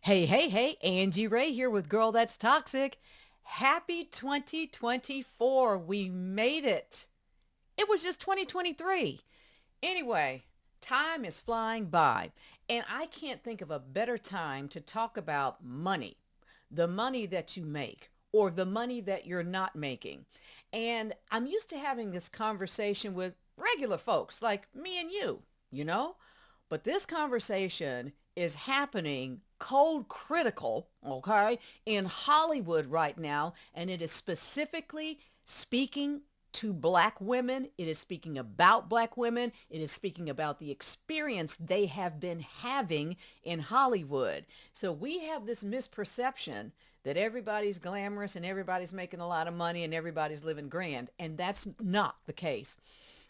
Hey, hey, hey, Angie Rae here with Girl That's Toxic. Happy 2024. We made it. It was just 2023. Anyway, time is flying by, and I can't think of a better time to talk about money, the money that you make or the money that you're not making. And I'm used to having this conversation with regular folks like me and you. But this conversation is happening cold critical, okay, in Hollywood right now, and it is specifically speaking to black women. It is speaking about black women. It is speaking about the experience they have been having in Hollywood. So we have this misperception that everybody's glamorous and everybody's making a lot of money and everybody's living grand, and that's not the case.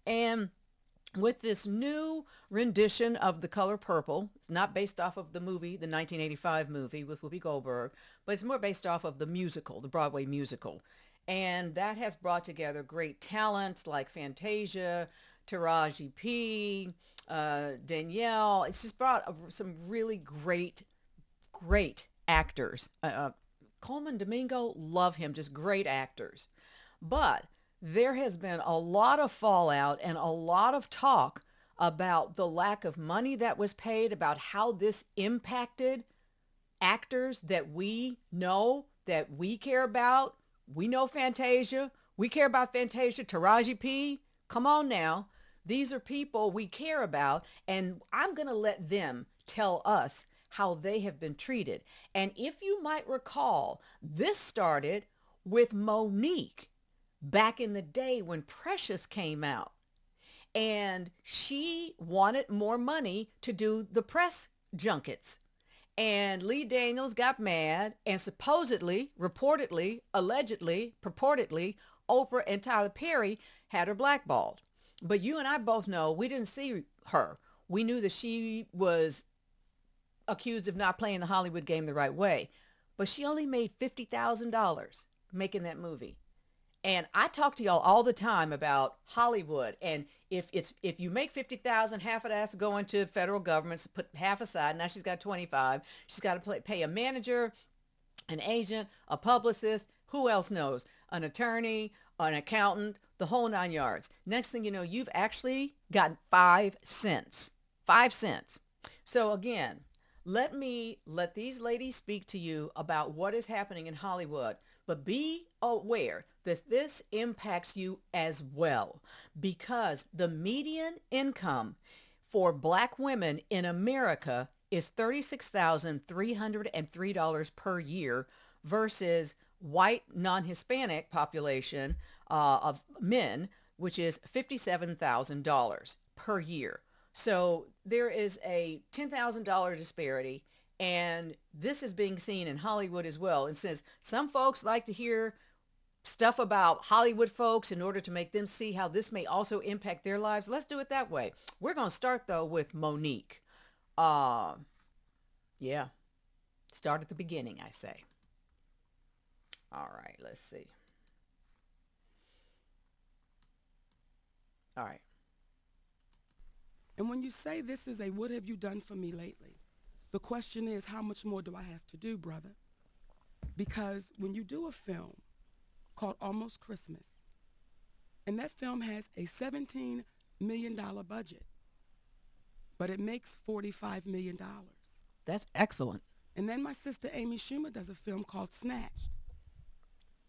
And with this new rendition of The Color Purple. It's not based off of the movie, the 1985 movie with Whoopi Goldberg, but it's more based off of the musical, the Broadway musical. And that has brought together great talent like Fantasia, Taraji P, Danielle. It's just brought some really great actors. Coleman Domingo, love him, just great actors. But there has been a lot of fallout and a lot of talk about the lack of money that was paid, about how this impacted actors that we know, that we care about. We know Fantasia. We care about Fantasia. Taraji P. Come on now. These are people we care about, and I'm going to let them tell us how they have been treated. And if you might recall, this started with Monique back in the day when Precious came out. And she wanted more money to do the press junkets. And Lee Daniels got mad and supposedly, reportedly, allegedly, purportedly, Oprah and Tyler Perry had her blackballed. But you and I both know we didn't see her. We knew that she was accused of not playing the Hollywood game the right way. But she only made $50,000 making that movie. And I talk to y'all all the time about Hollywood. And if you make 50,000, half of that's going to federal government, so put half aside. Now she's got 25. She's got to pay a manager, an agent, a publicist, who else knows? An attorney, an accountant, the whole nine yards. Next thing you know, you've actually got 5 cents. 5 cents. So again, let these ladies speak to you about what is happening in Hollywood. But be aware that this impacts you as well, because the median income for black women in America is $36,303 per year versus white non-Hispanic population of men, which is $57,000 per year. So there is a $10,000 disparity, and this is being seen in Hollywood as well. And since some folks like to hear stuff about Hollywood folks in order to make them see how this may also impact their lives, let's do it that way. We're going to start, though, with Monique. Uh, yeah, start at the beginning, I say. All right, let's see. All right. And when you say this is a what have you done for me lately, the question is, how much more do I have to do, brother? Because when you do a film called Almost Christmas, and that film has a $17 million budget, but it makes $45 million. That's excellent. And then my sister Amy Schumer does a film called Snatched,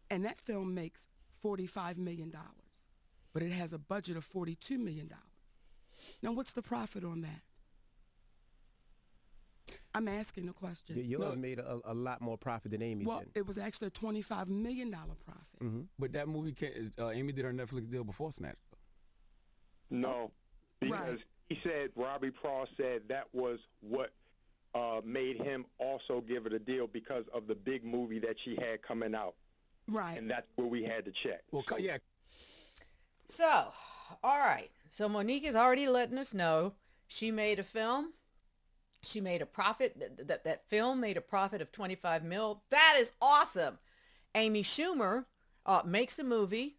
and that film makes $45 million, but it has a budget of $42 million. Now, what's the profit on that? I'm asking the question. Yours made a lot more profit than Amy's Well, did. it was actually a $25 million profit. But that movie, Amy did her Netflix deal before Snatch. No, because Right. he said, Robbie Praw said that was what made him also give it a deal because of the big movie that she had coming out. Right. And that's where we had to check. Well, yeah. So, all right. So Monique is already letting us know she made a film. She made a profit. That film made a profit of 25 mil. That is awesome. Amy Schumer makes a movie.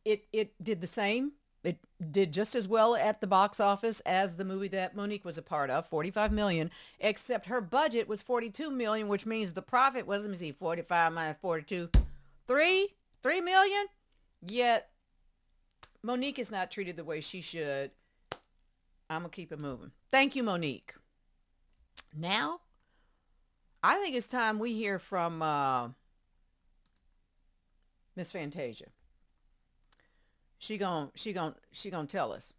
It did the same It did just as well at the box office as the movie that Monique was a part of, 45 million, except her budget was 42 million, which means the profit was, let me see, 45 minus 42, 3 million. Yet Monique is not treated the way she should. I'm going to keep it moving. Thank you, Monique. Now, I think it's time we hear from Miss Fantasia. She gon' tell us.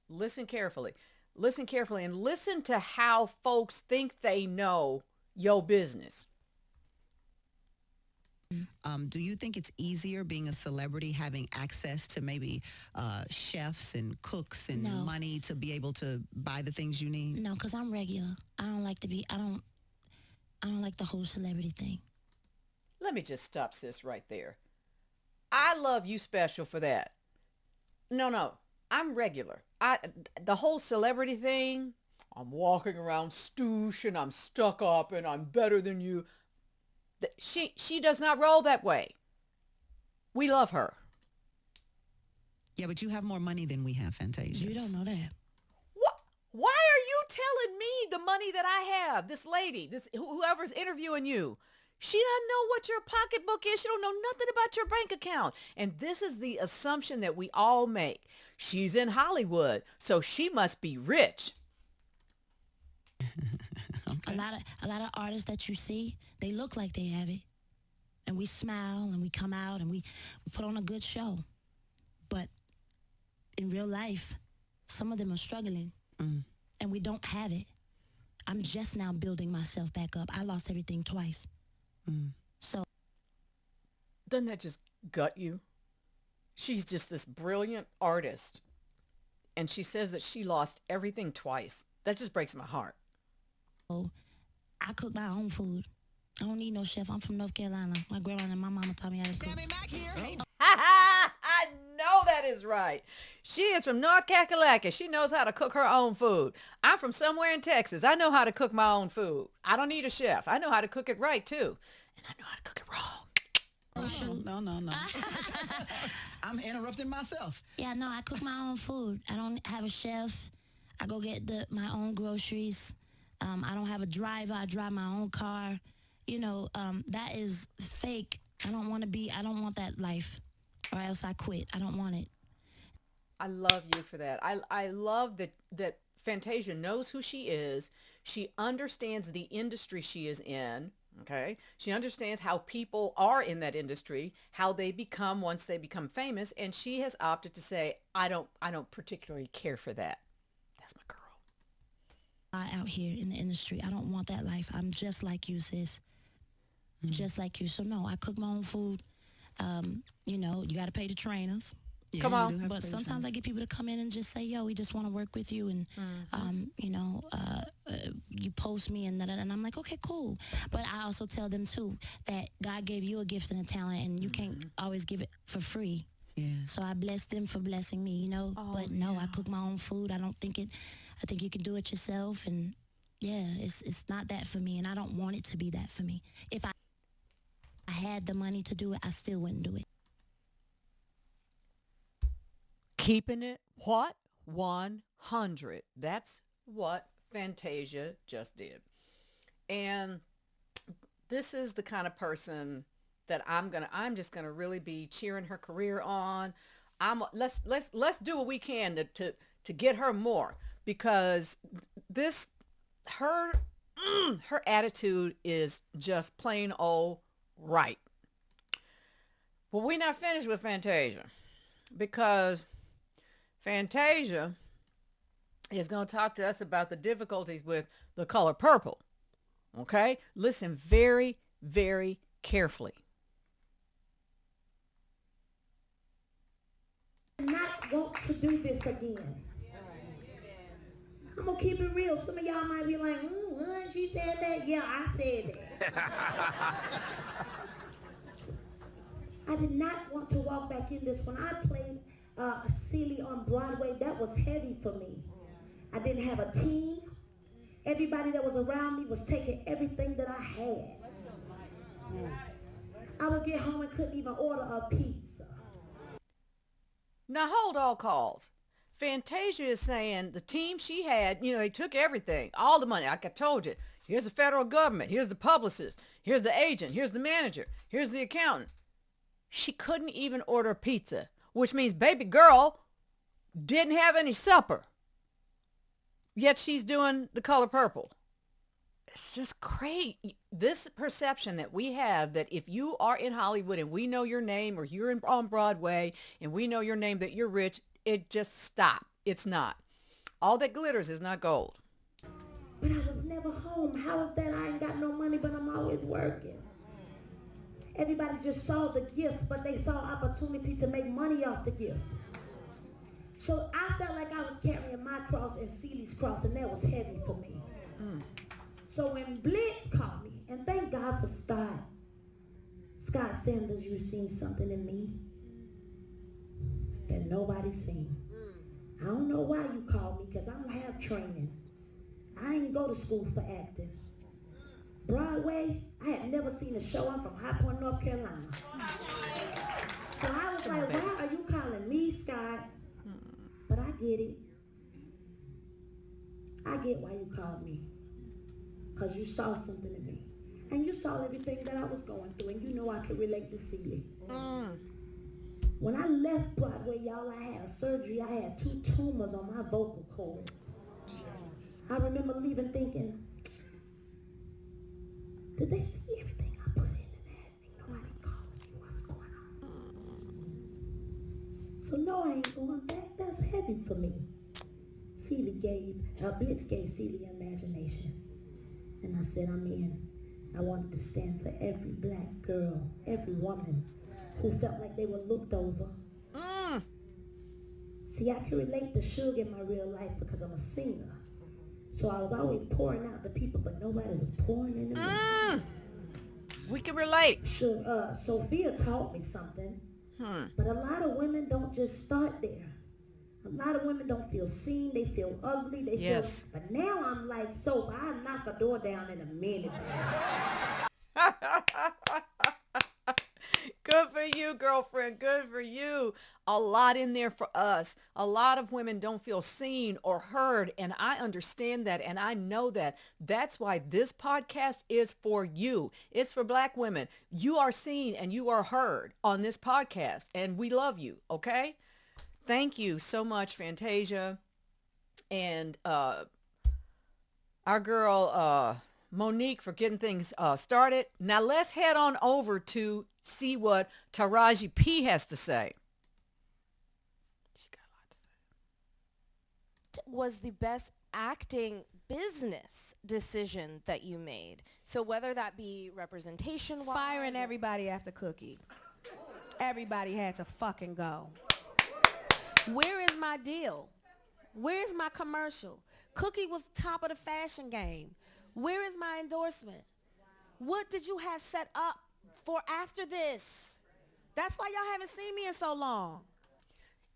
Listen carefully. Listen carefully and listen to how folks think they know your business. Do you think it's easier being a celebrity, having access to maybe chefs and cooks and No. money to be able to buy the things you need? No, because I'm regular. I don't like the whole celebrity thing. Let me just stop sis right there. I love you special for that. No, I'm regular. The whole celebrity thing, I'm walking around stoosh and I'm stuck up and I'm better than you. She does not roll that way. We love her. Yeah, but you have more money than we have, Fantasia. You don't know that. What? Why are you telling me the money that I have? This lady, whoever's interviewing you, she doesn't know what your pocketbook is. She don't know nothing about your bank account. And this is the assumption that we all make. She's in Hollywood, so she must be rich. A lot of artists that you see, they look like they have it. And we smile and we come out and we put on a good show. But in real life, some of them are struggling. And we don't have it. I'm just now building myself back up. I lost everything twice. So Doesn't that just gut you? She's just this brilliant artist. And she says that she lost everything twice. That just breaks my heart. I cook my own food. I don't need no chef. I'm from North Carolina. My grandma and my mama taught me how to cook. I know that is right. She is from North Kakalaka. She knows how to cook her own food. I'm from somewhere in Texas. I know how to cook my own food. I don't need a chef. I know how to cook it right, too. And I know how to cook it wrong. No. I'm interrupting myself. Yeah, no, I cook my own food. I don't have a chef. I go get my own groceries. I don't have a driver. I drive my own car. You know, that is fake. I don't want that life, or else I quit. I don't want it. I love you for that. I love that Fantasia knows who she is. She understands the industry she is in. Okay. She understands how people are in that industry, how they become once they become famous. And she has opted to say, I don't particularly care for that. That's my girl. Out here in the industry, I don't want that life. I'm just like you, sis. Just like you. So no, I cook my own food. You know, you got to pay the trainers. Yeah, Come on. you do have But to pay sometimes I get people to come in and just say, yo, we just want to work with you. And, you know, you post me and and I'm like, okay, cool. But I also tell them, too, that God gave you a gift and a talent and you can't always give it for free. Yeah. So I bless them for blessing me, you know. But no, I cook my own food. I think you can do it yourself. And, yeah, it's not that for me. And I don't want it to be that for me. If I had the money to do it, I still wouldn't do it. Keeping it what? 100. That's what Fantasia just did. And this is the kind of person that I'm just gonna really be cheering her career on. Let's do what we can to get her more, because her attitude is just plain old right. Well, we're not finished with Fantasia, because Fantasia is going to talk to us about the difficulties with the color purple. Okay? Listen very, very carefully. Not want to do this again. I'm gonna keep it real. Some of y'all might be like, she said that. Yeah, I said that. I did not want to walk back in this. When I played Celie on Broadway, that was heavy for me. I didn't have a team. Everybody that was around me was taking everything that I had. I would get home and couldn't even order a pizza. Now hold all calls. Fantasia is saying the team she had, they took everything, all the money. Like I told you, here's the federal government, here's the publicist, here's the agent, here's the manager, here's the accountant. She couldn't even order pizza, which means baby girl didn't have any supper. Yet she's doing The Color Purple. It's just great. This perception that we have that if you are in Hollywood and we know your name, or you're on Broadway and we know your name, that you're rich, it just stop. It's not. All that glitters is not gold. But I was never home. How is that? I ain't got no money, but I'm always working. Everybody just saw the gift, but they saw opportunity to make money off the gift. So I felt like I was carrying my cross and Celie's cross, and that was heavy for me. So when Blitz called me, and thank God for Scott Sanders, you've seen something in me that nobody's seen. I don't know why you called me, because I don't have training. I didn't go to school for acting. Broadway, I had never seen a show. I'm from High Point, North Carolina. So I was like, why are you calling me, Scott? But I get it. I get why you called me. Because you saw something in me. And you saw everything that I was going through. And you know I could relate to Celie. When I left Broadway, y'all, I had a surgery. I had 2 tumors on my vocal cords. I remember leaving thinking, did they see everything I put in that? Ain't nobody calling me. What's going on? So no, I ain't going back. That's heavy for me. Blitz gave Celie imagination. And I said, I'm in. I wanted to stand for every black girl, every woman who felt like they were looked over. See, I can relate to Suge in my real life because I'm a singer. So I was always pouring out to people, but nobody was pouring into me. We can relate. Sure, Sophia taught me something. But a lot of women don't just start there. A lot of women don't feel seen. They feel ugly. They feel. But now I'm like soap. I knock a door down in a minute. Good for you, girlfriend. Good for you. A lot in there for us. A lot of women don't feel seen or heard, and I understand that, and I know that. That's why this podcast is for you. It's for black women. You are seen and you are heard on this podcast, and we love you, okay? Thank you so much, Fantasia. And our girl Monique for getting things started. Now let's head on over to see what Taraji P has to say. She got a lot to say. Was the best acting business decision that you made? So whether that be representation, firing everybody after Cookie. Everybody had to fucking go. Where is my deal? Where is my commercial? Cookie was top of the fashion game. Where is my endorsement? What did you have set up for after this? That's why y'all haven't seen me in so long.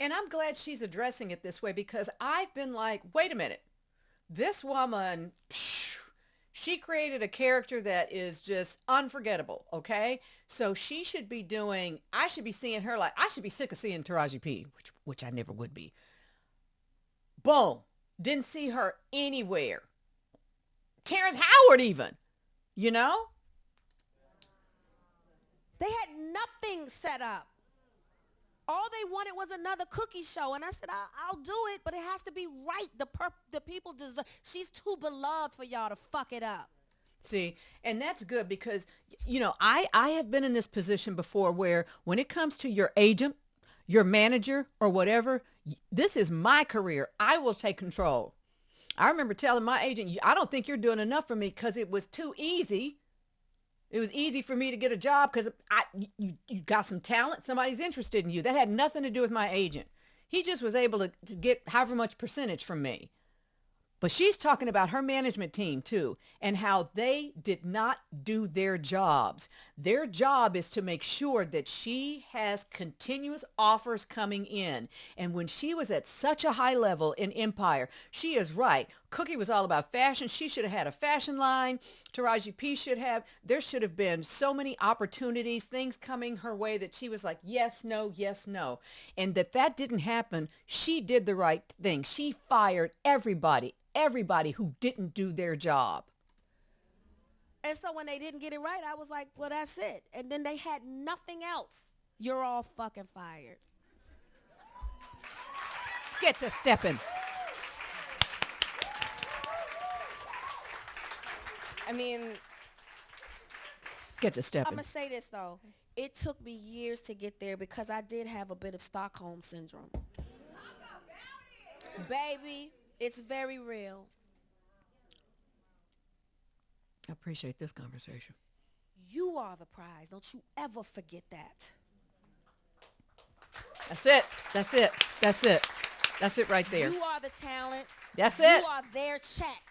And I'm glad she's addressing it this way, because I've been like, wait a minute. This woman, she created a character that is just unforgettable, okay? So she should be doing, I should be seeing her like, I should be sick of seeing Taraji P, which I never would be. Boom. Didn't see her anywhere. Terrence Howard even, you know? They had nothing set up. All they wanted was another Cookie show. And I said, I'll do it, but it has to be right. The people deserve. She's too beloved for y'all to fuck it up. See, and that's good because, I have been in this position before where when it comes to your agent, your manager, or whatever, this is my career. I will take control. I remember telling my agent, I don't think you're doing enough for me because it was too easy. It was easy for me to get a job because you got some talent. Somebody's interested in you. That had nothing to do with my agent. He just was able to get however much percentage from me. But she's talking about her management team too, and how they did not do their jobs. Their job is to make sure that she has continuous offers coming in. And when she was at such a high level in Empire, she is right. Cookie was all about fashion. She should have had a fashion line. Taraji P should have. There should have been so many opportunities, things coming her way that she was like, yes, no, yes, no. And that didn't happen. She did the right thing. She fired everybody who didn't do their job. And so when they didn't get it right, I was like, well, that's it. And then they had nothing else. You're all fucking fired. Get to stepping. I mean, get to stepping. I'm going to say this, though. It took me years to get there because I did have a bit of Stockholm syndrome. Baby, it's very real. I appreciate this conversation. You are the prize. Don't you ever forget that. That's it. That's it. That's it. That's it right there. You are the talent. That's you it. You are their check.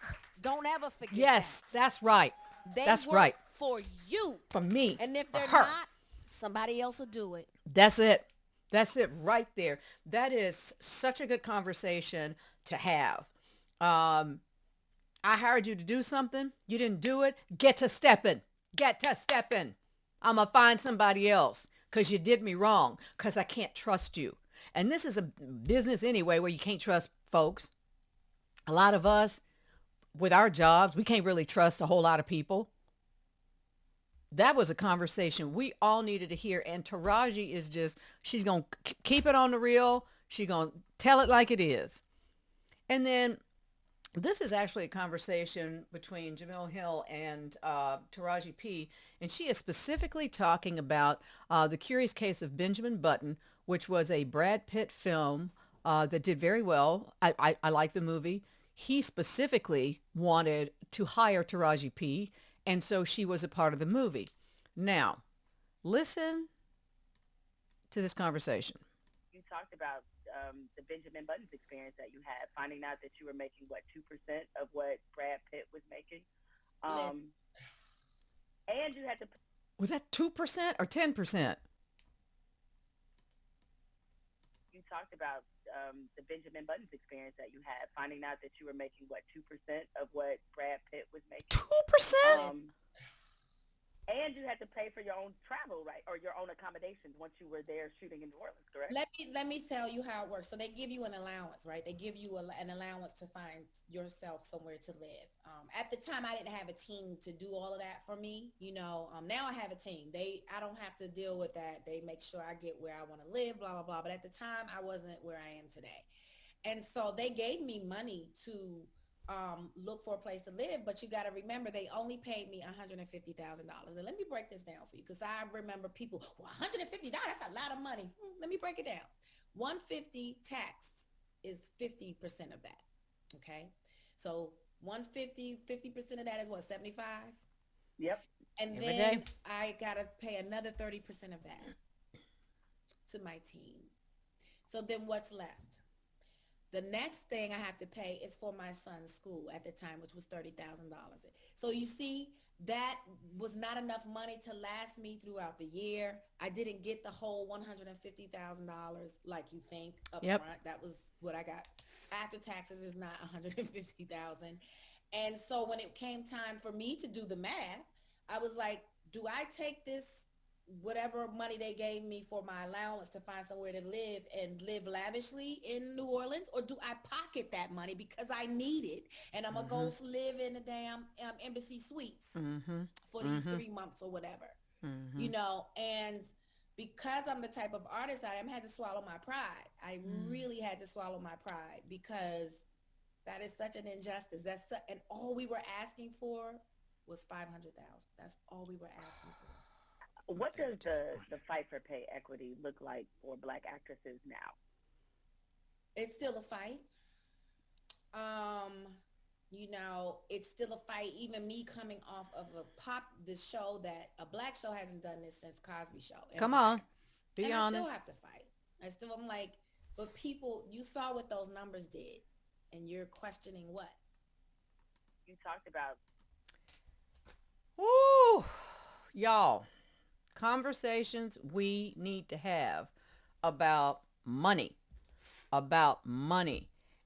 Don't ever forget yes, that. That's right. They that's work right. for you. For me. And if they're her. not, somebody else will do it. That's it. That's it right there. That is such a good conversation to have. I hired you to do something. You didn't do it. Get to stepping. Get to stepping. I'm going to find somebody else because you did me wrong because I can't trust you. And this is a business anyway where you can't trust folks. A lot of us with our jobs, we can't really trust a whole lot of people. That was a conversation we all needed to hear. And Taraji is just, she's going to keep it on the real. She's going to tell it like it is. And then this is actually a conversation between Jemele Hill and Taraji P. And she is specifically talking about The Curious Case of Benjamin Button, which was a Brad Pitt film that did very well. I like the movie. He specifically wanted to hire Taraji P. And so she was a part of the movie. Now, listen to this conversation. You talked about the Benjamin Button's experience that you had, finding out that you were making, 2% of what Brad Pitt was making. And you had to... Was that 2% or 10%? You talked about the Benjamin Button's experience that you had, finding out that you were making, 2% of what Brad Pitt was making. 2%? And you had to pay for your own travel, right, or your own accommodations once you were there shooting in New Orleans, correct? Let me tell you how it works. So they give you an allowance, right? They give you an allowance to find yourself somewhere to live. At the time, I didn't have a team to do all of that for me. Now I have a team. I don't have to deal with that. They make sure I get where I want to live, blah, blah, blah. But at the time, I wasn't where I am today. And so they gave me money to look for a place to live, but you got to remember they only paid me $150,000. And let me break this down for you because I remember people, well, $150, that's a lot of money. Let me break it down. 150 taxed is 50% of that. Okay, so 150, 50% of that is what, 75? Yep. And Every then day. I got to pay another 30% of that to my team. So then what's left? The next thing I have to pay is for my son's school at the time, which was $30,000. So you see, that was not enough money to last me throughout the year. I didn't get the whole $150,000 like you think up front. That was what I got. After taxes is not $150,000. And so when it came time for me to do the math, I was like, do I take this whatever money they gave me for my allowance to find somewhere to live and live lavishly in New Orleans, or do I pocket that money because I need it and I'm gonna go live in the damn embassy suites for these 3 months or whatever, and because I'm the type of artist I am, I had to swallow my pride. I really had to swallow my pride because that is such an injustice. And all we were asking for was $500,000. That's all we were asking for. What does the fight for pay equity look like for Black actresses now? It's still a fight. It's still a fight. Even me coming off of this show that a Black show hasn't done this since Cosby Show. Come on, be honest. I still have to fight. I'm like, but people, you saw what those numbers did, and you're questioning what? You talked about. Ooh, y'all. Conversations we need to have about money.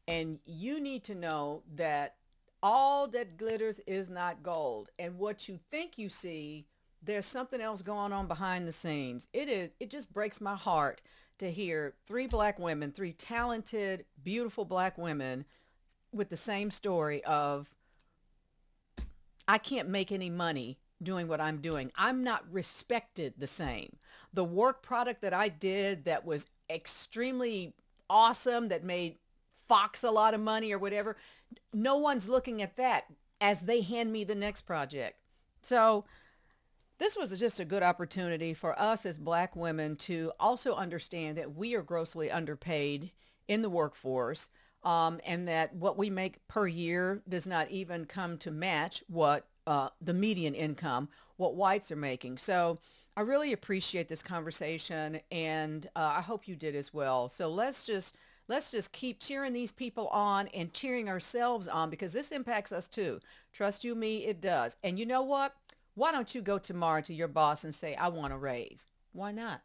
And you need to know that all that glitters is not gold. And what you think you see, there's something else going on behind the scenes. It just breaks my heart to hear three black women, three talented, beautiful black women with the same story of, I can't make any money doing what I'm doing. I'm not respected the same. The work product that I did that was extremely awesome, that made Fox a lot of money or whatever, no one's looking at that as they hand me the next project. So this was just a good opportunity for us as black women to also understand that we are grossly underpaid in the workforce, and that what we make per year does not even come to match what the median income, what whites are making. So I really appreciate this conversation, and I hope you did as well. So let's just keep cheering these people on and cheering ourselves on, because this impacts us too. Trust you me, it does. And you know what? Why don't you go tomorrow to your boss and say, I want a raise? Why not?